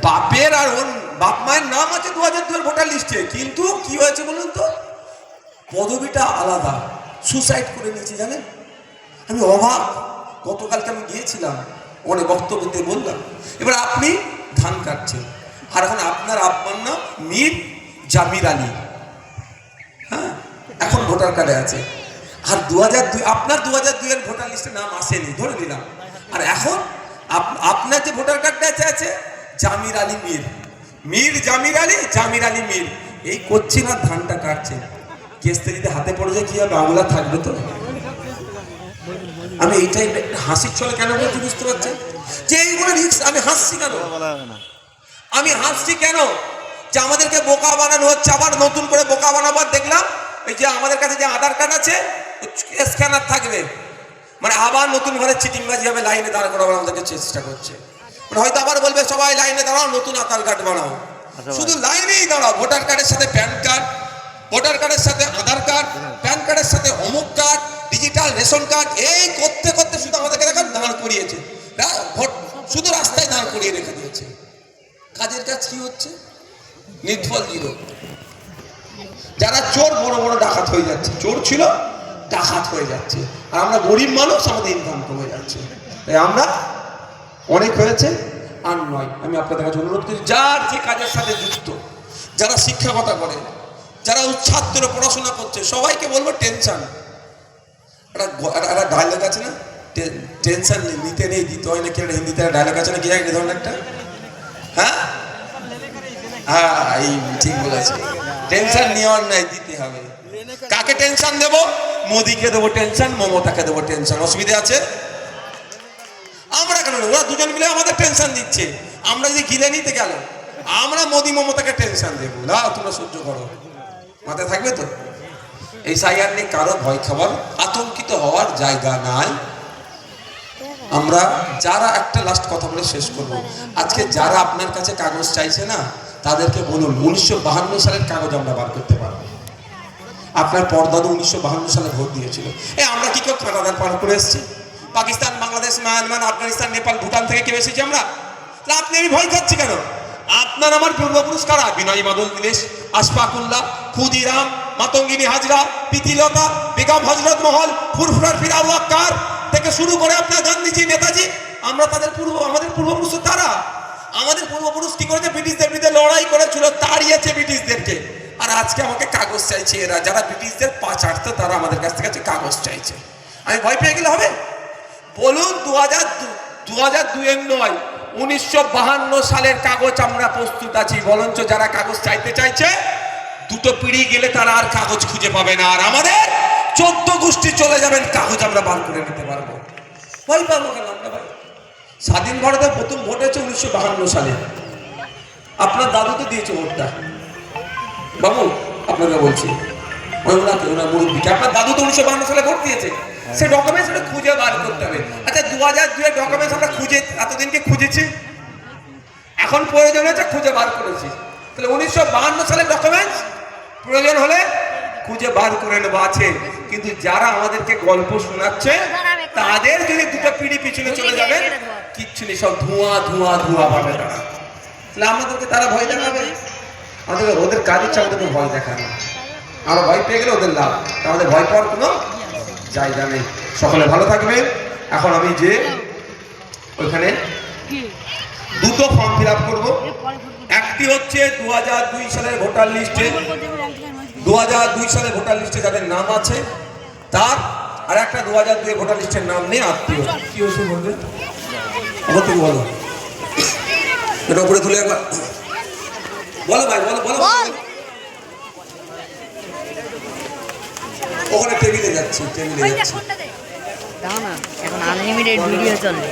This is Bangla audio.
বাপের আর ওর বাপ মায়ের নাম আছে 2002 ভোটার লিস্টে, কিন্তু কি হয়েছে বলুন তো, পদবিটা আলাদা, সুসাইড করে নিয়েছে জানেন। আমি অবাক। গতকালকে আমি গিয়েছিলাম, অনেক বক্তব্যতে বললাম, এবার আপনি ধান কাটছেন, আর এখন আপনার আব্বার নাম মীর জামির আলী, হ্যাঁ, এখন ভোটার কার্ডে আছে। আর 2002 আপনার 2002 ভোটার লিস্টে নাম আসেনি ধরে নিলাম, আর এখন আপনার যে ভোটার কার্ডটা আছে জামির আলী মীর, মীর জামির আলী, জামির আলী মীর, এই করছি না, ধানটা কাটছে। কেসতে যদি হাতে পড়ে যায় কি হবে, আঙুলা থাকবে তো। আমি এইটাই হাসির ছলে কেন বলছি বুঝতে পারছেন, যে এইগুলো রিস্ক। আমি হাসছি কেন, আমি হাসছি কেন, যে আমাদেরকে বোকা বানানো হচ্ছে, আবার নতুন করে বোকা বানাবার দেখলাম। এই যে আমাদের কাছে যে আধার কার্ড আছে, স্ক্যানার থাকবে, মানে আবার নতুন ঘরে চিটিংবাজি হবে, লাইনে দাঁড় করাবার আমাদেরকে চেষ্টা করছে। মানে হয়তো আবার বলবে সবাই লাইনে দাঁড়াও, নতুন আধার কার্ড বানাও। শুধু লাইনেই দাঁড়াও, ভোটার কার্ডের সাথে প্যান কার্ড, ভোটার কার্ডের সাথে আধার কার্ড, প্যান কার্ডের সাথে অমুক কার্ড, ডিজিটাল রেশন কার্ড, এই করতে করতে শুধু আমাদেরকে দেখেন দাঁড় করিয়েছে, শুধু রাস্তায় দাঁড় করিয়ে রেখে দিয়েছে। কাজের কাজ কি হচ্ছে, নির্ফল জিরো। যারা চোর বড় বড় ডাকাত হয়ে যাচ্ছে, চোর ছিল ডাকাত হয়ে যাচ্ছে, আর আমরা গরিব মানুষ, আমাদের ইনকাম কমে যাচ্ছে। তাই আমরা অনেক হয়েছে আর নয়। আমি আপনাদের কাছে অনুরোধ করি, যার যে কাজের সাথে যুক্ত, যারা শিক্ষকতা করে, যারা ছাত্র পড়াশোনা করছে, সবাইকে বলবো টেনশন। একটা ডায়লগ আছে না, টেনশন নিতে নেই দিতে হয় না, কি হিন্দিতে ডায়লগ আছে না, কি এই ধরনের একটা, হ্যাঁ হ্যাঁ এই ঠিক বলেছে, টেনশন নেওয়ার নাই, দিতে হবে। কাকে টেনশন দেব, মোদিকে দেবো টেনশন, মমতাকে দেবো টেনশন, অসুবিধা আছে? আমরা কেন, ওরা দুজন মিলে আমাদের টেনশন দিচ্ছে। আমরা যদি গিলে নিতে গেল, আমরা মোদি মমতাকে টেনশন দেবো, না তোমরা সহ্য করো, মাথায় থাকবে তো। এই সাইয়ার নিয়ে কারো ভয় খাবার, আতঙ্কিত হওয়ার জায়গা নাই। আমরা যারা, একটা লাস্ট কথা বলে শেষ করব, আজকে যারা আপনার কাছে কাগজ চাইছে না, তাদেরকে বলুন 1952 সালের কাগজ আমরা বার করতে পারবো। আপনার পরদাদু 1952 সালে ভোট দিয়েছিল। আমরা কি কেউ কাঁটাদার পার করে এসেছি? পাকিস্তান, বাংলাদেশ, মায়ানমার, আফগানিস্তান, নেপাল, ভুটান থেকে কেউ এসেছি আমরা? আপনি আমি ভয় খাচ্ছি কেন? আপনার আমার পূর্বপুরুষ কারা? বিনয় বাদল দীনেশ, আশফাকুল্লাহ, ক্ষুদিরাম, মাতঙ্গিনী হাজরা, প্রীতিলতা, বেগম হজরত মহল, ফুরফুরার ফিরাউ আক্কার থেকে শুরু করে আপনার গান্ধীজি, নেতাজি, আমরা তাদের আমাদের পূর্বপুরুষ তারা। আমাদের পূর্বপুরুষ কি করেছে? ব্রিটিশদের বিরুদ্ধে লড়াই করেছিল, তাড়িয়েছে ব্রিটিশদেরকে। আর আজকে আমাকে কাগজ চাইছে এরা, যারা ব্রিটিশদের পা চাটতো, তারা আমাদের কাছ থেকে কাগজ চাইছে। আমি ভয় পেয়ে গেলে হবে? বলুন 2002 নয়, 1952 সালের কাগজ আমরা প্রস্তুত আছি। বরঞ্চ যারা কাগজ চাইতে চাইছে, দুটো পিড়ি গেলে তারা আর কাগজ খুঁজে পাবে না, আর আমাদের 14 গোষ্ঠী চলে যাবেন, কাগজ আমরা বার করে নিতে পারবো। ভয় পাবো কেন আমরা ভাই? স্বাধীন ভারতের প্রথম ভোট হয়েছে 1952 সালে। আপনার দাদু তো দিয়েছে ভোটটা, বাবু আপনাকে বলছি, ওনার মুরব্বীকে, আপনার দাদু তো 1952 সালে ভোট দিয়েছে। সে ডকুমেন্টস খুঁজে বার করতে হবে। আচ্ছা 2002 ডকুমেন্টস আমরা খুঁজে এতদিনকে খুঁজেছি, এখন প্রয়োজন হয়েছে খুঁজে বার করেছি। তাহলে 1952 সালের ডকুমেন্টস প্রয়োজন হলে খুঁজে বার করে নেবো, আছে। কিন্তু যারা আমাদেরকে গল্প শোনাচ্ছে, তাদের যদি দুটো পিড়ি পিছনে চলে যাবে, কিচ্ছু নেই, সব ধোঁয়া ধোঁয়া ধোঁয়া পাবে তারা। তাহলে আমাদেরকে তারা ভয় দেখাবে? আমাদের ওদের কাজ ইচ্ছা আমাদেরকে ভয় দেখানো, আমরা ভয় পেয়ে গেলে ওদের লাভ, আমাদের ভয় পাওয়ার কোনো জায়গা নেই। সকলে ভালো থাকবে। এখন আমি যে ওইখানে দুটো ফর্ম ফিল আপ করবো। একটি হচ্ছে 2002 সালের ভোটার লিস্টে, 2002 সালের ভোটার লিস্টে যাদের নাম আছে তার, আর একটা 2002 ভোটার লিস্টের নাম নেই আত্মীয়। কি হয়েছে বলবে? আমার তুমি বলো, এটা উপরে তুলে একবার বলো ভাই, বলো বলো। ওখানে টেবিলে যাচ্ছি, টেবিলে যাচ্ছি। দাও না, এখন আনলিমিটেড ভিডিও চলে।